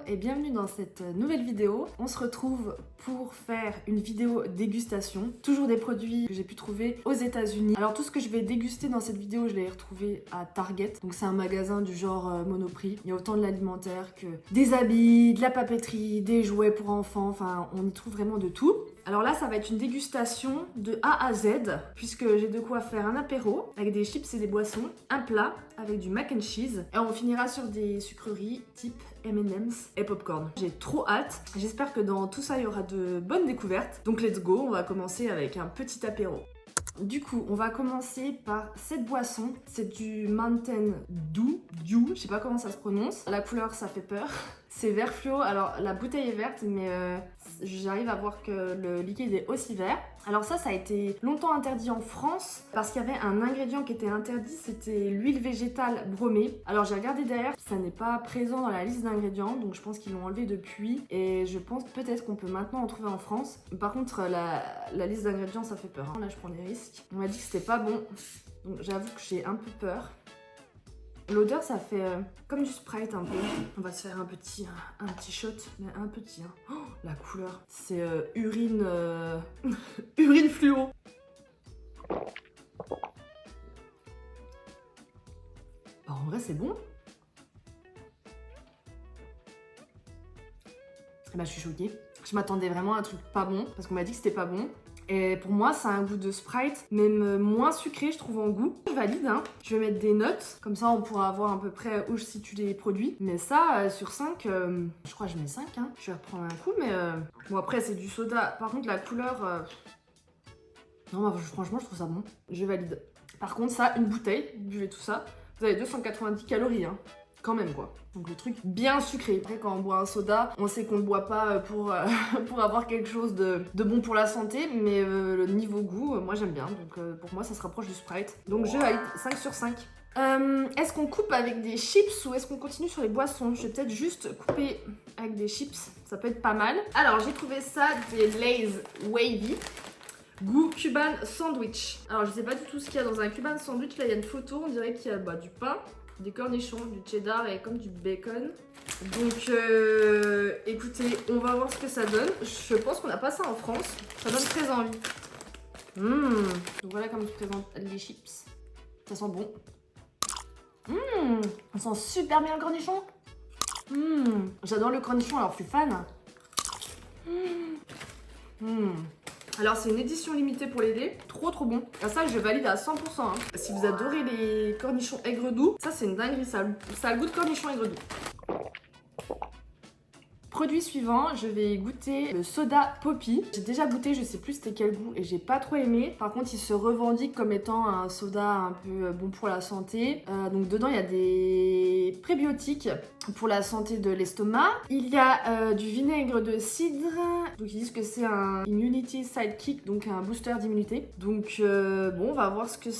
et bienvenue dans cette nouvelle vidéo. On se retrouve pour faire une vidéo dégustation, toujours des produits que j'ai pu trouver aux États-Unis. Alors tout ce que je vais déguster dans cette vidéo, je l'ai retrouvé à Target. Donc c'est un magasin du genre Monoprix. Il y a autant de l'alimentaire que des habits, de la papeterie, des jouets pour enfants, enfin on y trouve vraiment de tout. Alors là, ça va être une dégustation de A à Z, puisque j'ai de quoi faire un apéro avec des chips et des boissons, un plat avec du mac and cheese, et on finira sur des sucreries type M&M's et popcorn. J'ai trop hâte, j'espère que dans tout ça, il y aura de bonnes découvertes. Donc let's go, on va commencer avec un petit apéro. Du coup, on va commencer par cette boisson. C'est du Mountain Dew, je sais pas comment ça se prononce. La couleur, ça fait peur. C'est vert fluo. Alors, la bouteille est verte, mais j'arrive à voir que le liquide est aussi vert. Alors ça a été longtemps interdit en France parce qu'il y avait un ingrédient qui était interdit, c'était l'huile végétale bromée. Alors j'ai regardé derrière, ça n'est pas présent dans la liste d'ingrédients, donc je pense qu'ils l'ont enlevé depuis. Et je pense peut-être qu'on peut maintenant en trouver en France. Par contre, la liste d'ingrédients, ça fait peur. Là, je prends des risques. On m'a dit que c'était pas bon, donc j'avoue que j'ai un peu peur. L'odeur, ça fait comme du Sprite un peu. On va se faire un petit shot, mais un petit. Hein. Oh, la couleur, c'est urine, urine fluo. Bah, en vrai, c'est bon. Bah, je suis choquée. Je m'attendais vraiment à un truc pas bon, parce qu'on m'a dit que c'était pas bon. Et pour moi, ça a un goût de Sprite, même moins sucré, je trouve, en goût. Je valide, hein. Je vais mettre des notes, comme ça on pourra voir à peu près où je situe les produits. Mais ça, sur 5, je crois que je mets 5, hein. Je vais reprendre un coup, mais... Bon, après, c'est du soda. Par contre, la couleur... Non, bah, franchement, je trouve ça bon. Je valide. Par contre, ça, une bouteille, buvez tout ça. Vous avez 290 calories, hein. Quand même quoi. Donc le truc bien sucré. Après quand on boit un soda, on sait qu'on le boit pas pour avoir quelque chose de bon pour la santé, mais le niveau goût, moi j'aime bien. Donc pour moi ça se rapproche du Sprite. Donc je valide 5 sur 5. Est-ce qu'on coupe avec des chips ou est-ce qu'on continue sur les boissons? Je vais peut-être juste couper avec des chips, ça peut être pas mal. Alors j'ai trouvé ça des Lay's Wavy. Goût Cuban Sandwich. Alors je sais pas du tout ce qu'il y a dans un Cuban Sandwich. Là il y a une photo, on dirait qu'il y a du pain, des cornichons, du cheddar et comme du bacon. Donc écoutez, on va voir ce que ça donne. Je pense qu'on n'a pas ça en France. Ça donne très envie. Donc voilà comme je présente les chips. Ça sent bon. Ça sent super bien le cornichon. J'adore le cornichon, alors je suis fan. Alors c'est une édition limitée pour les dés, trop bon. Ah, ça je valide à 100%. Hein. Si vous adorez les cornichons aigre doux, ça c'est une dinguerie, ça a le goût de cornichon aigre doux. Produit suivant, je vais goûter le soda Poppi. J'ai déjà goûté, je sais plus c'était quel goût et j'ai pas trop aimé. Par contre, il se revendique comme étant un soda un peu bon pour la santé. Donc dedans, il y a des prébiotiques pour la santé de l'estomac. Il y a du vinaigre de cidre. Donc ils disent que c'est un Immunity Sidekick, donc un booster d'immunité. Donc bon, on va voir ce que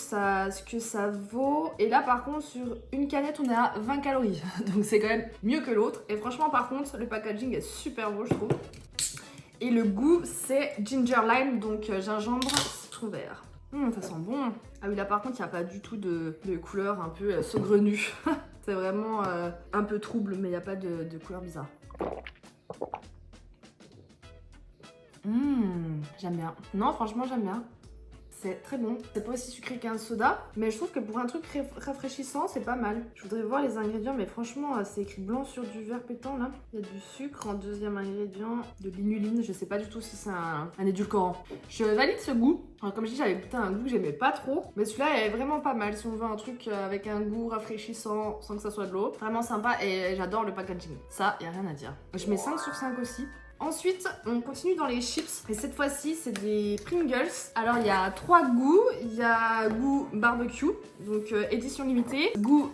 ça vaut. Et là, par contre, sur une canette, on est à 20 calories. Donc c'est quand même mieux que l'autre. Et franchement, par contre, le packaging est super beau je trouve. Et le goût c'est ginger lime, donc gingembre citron vert. Ça sent bon. Ah oui là par contre il n'y a pas du tout de couleur un peu saugrenue. C'est vraiment un peu trouble mais il n'y a pas de couleur bizarre. J'aime bien. Non franchement j'aime bien. C'est très bon. C'est pas aussi sucré qu'un soda, mais je trouve que pour un truc rafraîchissant, c'est pas mal. Je voudrais voir les ingrédients, mais franchement, c'est écrit blanc sur du vert pétant là. Il y a du sucre en deuxième ingrédient, de l'inuline. Je sais pas du tout si c'est un édulcorant. Je valide ce goût. Alors, comme je dis, j'avais goûté un goût que j'aimais pas trop, mais celui-là est vraiment pas mal. Si on veut un truc avec un goût rafraîchissant sans que ça soit de l'eau, vraiment sympa et j'adore le packaging. Ça, y a rien à dire. Je mets 5 sur 5 aussi. Ensuite, on continue dans les chips et cette fois-ci, c'est des Pringles. Alors, il y a 3 goûts. Il y a goût barbecue, donc édition limitée. Goût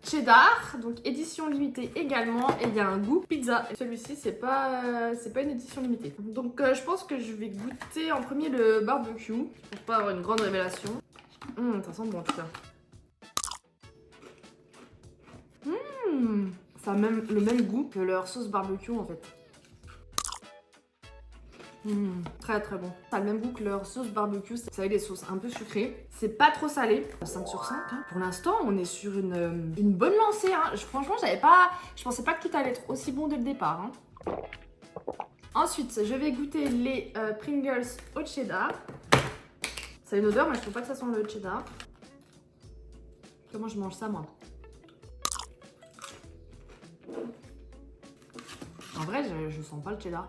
cheddar, donc édition limitée également. Et il y a un goût pizza. Celui-ci, c'est pas une édition limitée. Donc, je pense que je vais goûter en premier le barbecue pour pas avoir une grande révélation. Ça sent bon en tout cas. Ça a même le même goût que leur sauce barbecue en fait. Très très bon. Ça a le même goût que leur sauce barbecue. Vous savez, les sauces un peu sucrées. C'est pas trop salé. 5 sur 5. Hein. Pour l'instant, on est sur une bonne lancée. Hein. Franchement, je pensais pas que tout allait être aussi bon dès le départ. Hein. Ensuite, je vais goûter les Pringles au cheddar. Ça a une odeur, mais je trouve pas que ça sent le cheddar. Comment je mange ça, moi? En vrai, je sens pas le cheddar.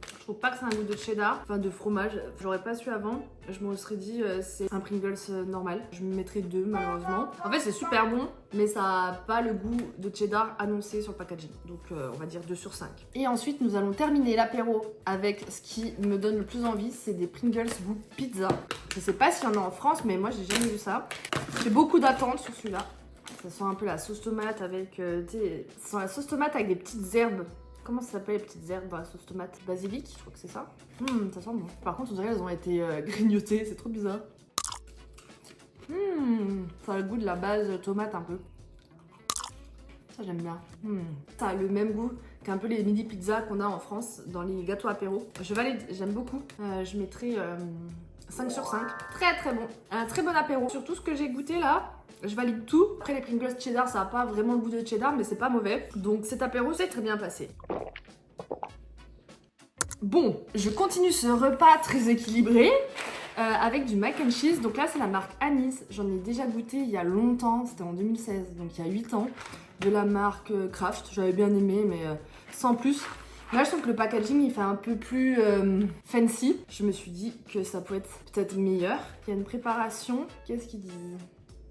Je trouve pas que c'est un goût de cheddar, enfin de fromage. J'aurais pas su avant. Je me serais dit c'est un Pringles normal. Je me mettrais 2 malheureusement. En fait, c'est super bon, mais ça a pas le goût de cheddar annoncé sur le packaging. Donc on va dire 2 sur 5. Et ensuite, nous allons terminer l'apéro avec ce qui me donne le plus envie, c'est des Pringles goût pizza. Je sais pas s'il y en a en France, mais moi j'ai jamais vu ça. J'ai beaucoup d'attentes sur celui-là. Ça sent un peu la sauce tomate avec, ça sent la sauce tomate avec des petites herbes. Comment ça s'appelle les petites herbes dans la sauce tomate? Basilic, je crois que c'est ça. Ça sent bon. Par contre, on dirait qu'elles ont été grignotées, c'est trop bizarre. Ça a le goût de la base tomate un peu. Ça, j'aime bien. Ça a le même goût qu'un peu les mini pizzas qu'on a en France dans les gâteaux apéro. Je valide, j'aime beaucoup. Je mettrai 5 sur 5. Très très bon. Un très bon apéro. Sur tout ce que j'ai goûté là, je valide tout. Après les Pringles cheddar, ça n'a pas vraiment le goût de cheddar, mais c'est pas mauvais. Donc cet apéro s'est très bien passé. Bon, je continue ce repas très équilibré avec du mac and cheese. Donc là, c'est la marque Anis. J'en ai déjà goûté il y a longtemps. C'était en 2016, donc il y a 8 ans. De la marque Kraft. J'avais bien aimé, mais sans plus. Là, je trouve que le packaging, il fait un peu plus fancy. Je me suis dit que ça pouvait être peut-être meilleur. Il y a une préparation. Qu'est-ce qu'ils disent?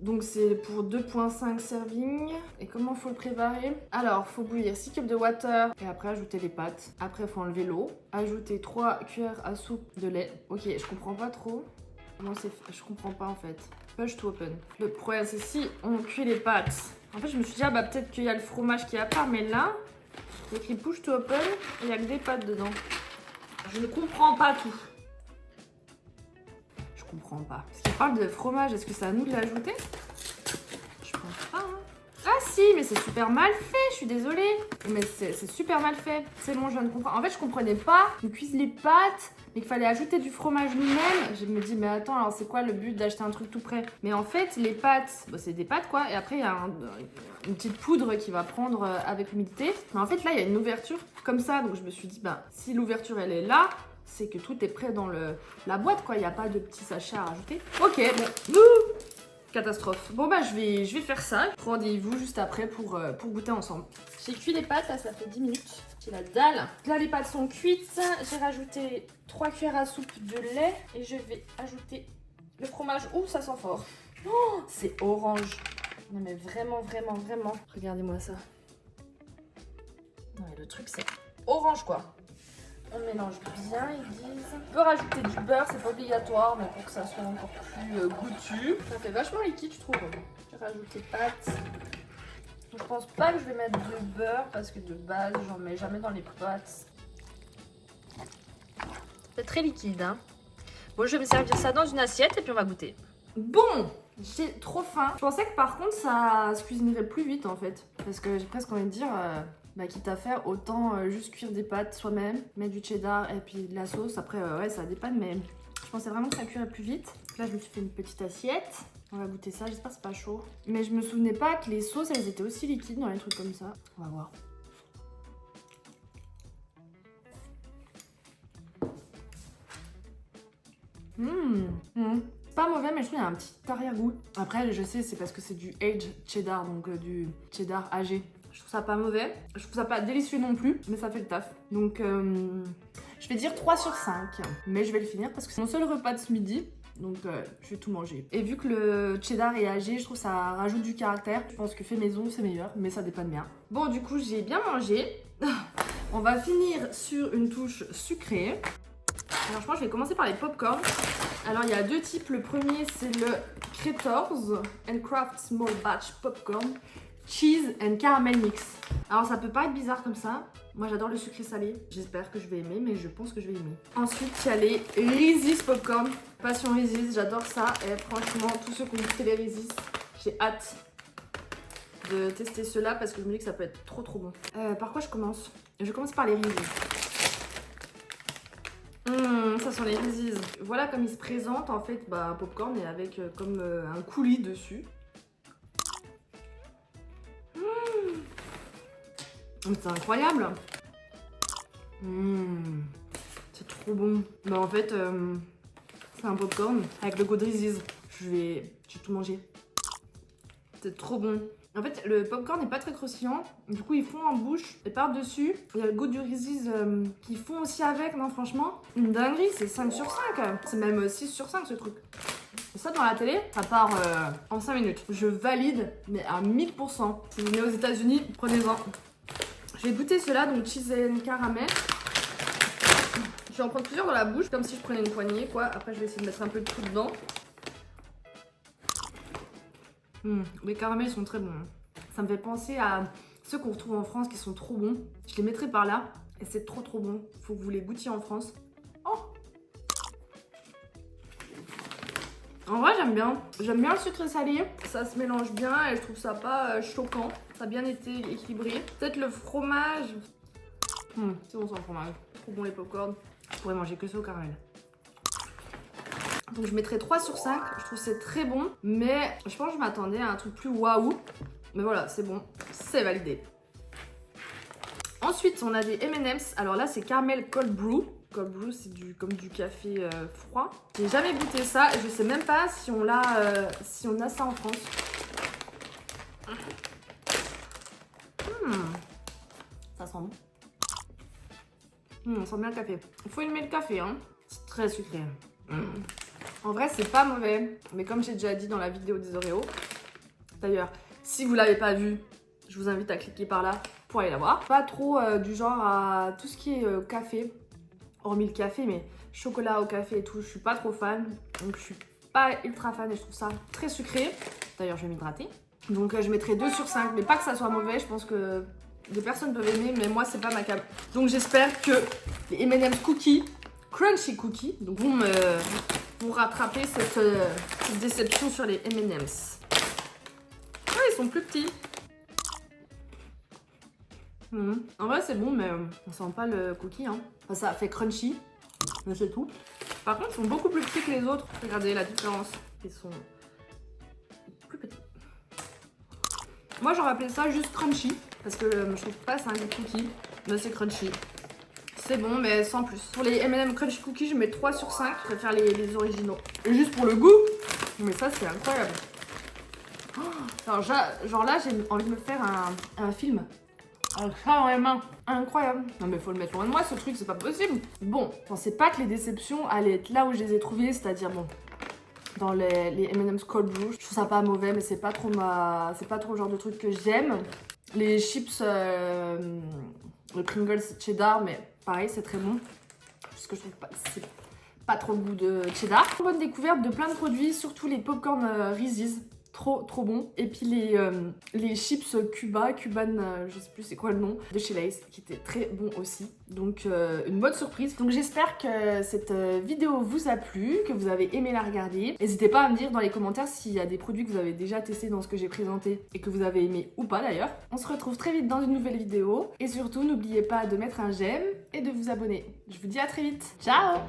Donc c'est pour 2,5 servings. Et comment faut le préparer? Alors, faut bouillir 6 cups de water et après ajouter les pâtes. Après, faut enlever l'eau. Ajouter 3 cuillères à soupe de lait. Ok, je comprends pas trop. Comment c'est fait? Je comprends pas en fait. Push to open. Le problème, c'est si on cuit les pâtes. En fait, je me suis dit, ah bah peut-être qu'il y a le fromage qui est à part, mais là, il y a écrit push to open et il y a que des pâtes dedans. Je ne comprends pas tout. Je comprends pas. Parce qu'il parle de fromage, est-ce que c'est à nous de l'ajouter? Je pense pas, hein. Ah si, mais c'est super mal fait, je suis désolée. Mais c'est super mal fait. C'est bon, je viens de comprendre. En fait, je comprenais pas. On cuise les pâtes, mais qu'il fallait ajouter du fromage nous-mêmes. Je me dis, mais attends, alors c'est quoi le but d'acheter un truc tout prêt? Mais en fait, les pâtes, bah, c'est des pâtes quoi. Et après, il y a une petite poudre qui va prendre avec l'humidité. Mais en fait, là, il y a une ouverture comme ça. Donc je me suis dit, bah, si l'ouverture, elle est là, c'est que tout est prêt dans la boîte quoi. Il n'y a pas de petits sachets à rajouter. Ok, bon. Catastrophe. Bon bah je vais faire ça. Rendez-vous juste après pour goûter ensemble. J'ai cuit les pâtes, là ça fait 10 minutes. J'ai la dalle. Là les pâtes sont cuites. J'ai rajouté 3 cuillères à soupe de lait. Et je vais ajouter le fromage. Ouh, ça sent fort. Oh, c'est orange. Non mais vraiment, vraiment, vraiment. Regardez-moi ça. Non mais le truc c'est orange quoi. On mélange bien, ils disent. On peut rajouter du beurre, c'est pas obligatoire, mais pour que ça soit encore plus goûtu. Ça fait vachement liquide, je trouve. Je vais rajouter pâtes. Je pense pas que je vais mettre de beurre parce que de base, j'en mets jamais dans les pâtes. C'est très liquide, hein. Bon, je vais me servir ça dans une assiette et puis on va goûter. Bon, j'ai trop faim. Je pensais que par contre, ça se cuisinerait plus vite en fait. Parce que j'ai presque envie de dire... bah, quitte à faire, autant juste cuire des pâtes soi-même, mettre du cheddar et puis de la sauce. Après, ouais, ça dépanne, mais je pensais vraiment que ça cuirait plus vite. Là, je me suis fait une petite assiette. On va goûter ça, j'espère que c'est pas chaud. Mais je me souvenais pas que les sauces, elles étaient aussi liquides dans les trucs comme ça. On va voir. Pas mauvais, mais je trouve qu'il y a un petit arrière-goût. Après, je sais, c'est parce que c'est du aged cheddar, donc du cheddar âgé. Je trouve ça pas mauvais. Je trouve ça pas délicieux non plus, mais ça fait le taf. Donc, je vais dire 3 sur 5. Mais je vais le finir parce que c'est mon seul repas de ce midi. Donc, je vais tout manger. Et vu que le cheddar est âgé, je trouve que ça rajoute du caractère. Je pense que fait maison, c'est meilleur, mais ça dépanne bien. Bon, du coup, j'ai bien mangé. On va finir sur une touche sucrée. Alors, je pense que je vais commencer par les popcorn. Alors, il y a 2 types. Le premier, c'est le Craters and Craft Small Batch Popcorn Cheese and Caramel Mix. Alors, ça peut pas être bizarre comme ça. Moi, j'adore le sucré salé. J'espère que je vais aimer, mais je pense que je vais aimer. Ensuite, il y a les Reese's Popcorn. Passion Reese's, j'adore ça. Et franchement, tous ceux qui ont goûté les Reese's, j'ai hâte de tester ceux-là parce que je me dis que ça peut être trop bon. Par quoi je commence? Je commence par les Reese's. Ça sont les Reese's. Voilà comme ils se présentent en fait, bah, un popcorn et avec comme un coulis dessus. C'est incroyable. C'est trop bon. Bah en fait, c'est un popcorn avec le goût de Reese's. J'ai tout mangé. C'est trop bon. En fait, le popcorn n'est pas très croustillant. Du coup, il fond en bouche. Et par-dessus, il y a le goût du Reese's qui fond aussi avec. Non, franchement, une dinguerie. C'est 5 sur 5. C'est même 6 sur 5 ce truc. Et ça, dans la télé, ça part en 5 minutes. Je valide, mais à 1000%. Si vous venez aux États-Unis, prenez-en. Je vais goûter cela, donc cheese and caramel. Je vais en prendre plusieurs dans la bouche, comme si je prenais une poignée, quoi. Après, je vais essayer de mettre un peu de tout dedans. Les caramels sont très bons. Ça me fait penser à ceux qu'on retrouve en France qui sont trop bons. Je les mettrai par là. Et c'est trop bon. Faut que vous les goûtiez en France. Oh! En vrai, j'aime bien. J'aime bien le sucré salé. Ça se mélange bien et je trouve ça pas choquant. Ça a bien été équilibré. Peut-être le fromage. C'est bon sans le fromage. Trop bon les popcorn. Je pourrais manger que ça au caramel. Donc je mettrai 3 sur 5. Je trouve c'est très bon. Mais je pense que je m'attendais à un truc plus waouh. Mais voilà, c'est bon. C'est validé. Ensuite, on a des M&M's. Alors là, c'est caramel cold brew. Cold brew, c'est comme du café froid. J'ai jamais goûté ça et je sais même pas si on a ça en France. Ça sent bon. On sent bien le café. Il faut aimer le café, hein. C'est très sucré. En vrai, c'est pas mauvais. Mais comme j'ai déjà dit dans la vidéo des Oreos, d'ailleurs, si vous l'avez pas vu, je vous invite à cliquer par là pour aller la voir. Pas trop du genre à tout ce qui est café. Hormis le café, mais chocolat au café et tout, je suis pas trop fan. Donc je suis pas ultra fan et je trouve ça très sucré. D'ailleurs, je vais m'hydrater. Donc je mettrai 2 sur 5, mais pas que ça soit mauvais. Je pense que des personnes peuvent aimer, mais moi, c'est pas ma cam. Donc j'espère que les M&M's Cookies, Crunchy Cookies, donc vont rattraper cette déception sur les M&M's. Ouais, ils sont plus petits. En vrai, c'est bon, mais on sent pas le cookie. Hein. Enfin, ça fait crunchy, mais c'est tout. Par contre, ils sont beaucoup plus petits que les autres. Regardez la différence. Ils sont plus petits. Moi, j'aurais appelé ça juste crunchy. Parce que je trouve pas c'est un goût cookie. Mais c'est crunchy. C'est bon, mais sans plus. Pour les M&M Crunchy Cookies, je mets 3 sur 5. Je préfère les originaux. Et juste pour le goût. Mais ça, c'est incroyable. Alors, genre là, j'ai envie de me faire un film. Un chat dans les mains. Incroyable. Non mais faut le mettre loin de moi ce truc, c'est pas possible. Bon, je pensais pas que les déceptions allaient être là où je les ai trouvées, c'est-à-dire bon, dans les M&M's Cold Brew. Je trouve ça pas mauvais, mais c'est pas trop le genre de truc que j'aime. Les chips, le Pringles cheddar, mais pareil, c'est très bon. Parce que je trouve pas, c'est pas trop le goût de cheddar. Bonne découverte de plein de produits, surtout les popcorn Reese's. Trop bon. Et puis les chips Cuban, je sais plus c'est quoi le nom, de chez Lay's, qui étaient très bons aussi. Donc une bonne surprise. Donc j'espère que cette vidéo vous a plu, que vous avez aimé la regarder. N'hésitez pas à me dire dans les commentaires s'il y a des produits que vous avez déjà testés dans ce que j'ai présenté et que vous avez aimé ou pas d'ailleurs. On se retrouve très vite dans une nouvelle vidéo. Et surtout, n'oubliez pas de mettre un j'aime et de vous abonner. Je vous dis à très vite. Ciao!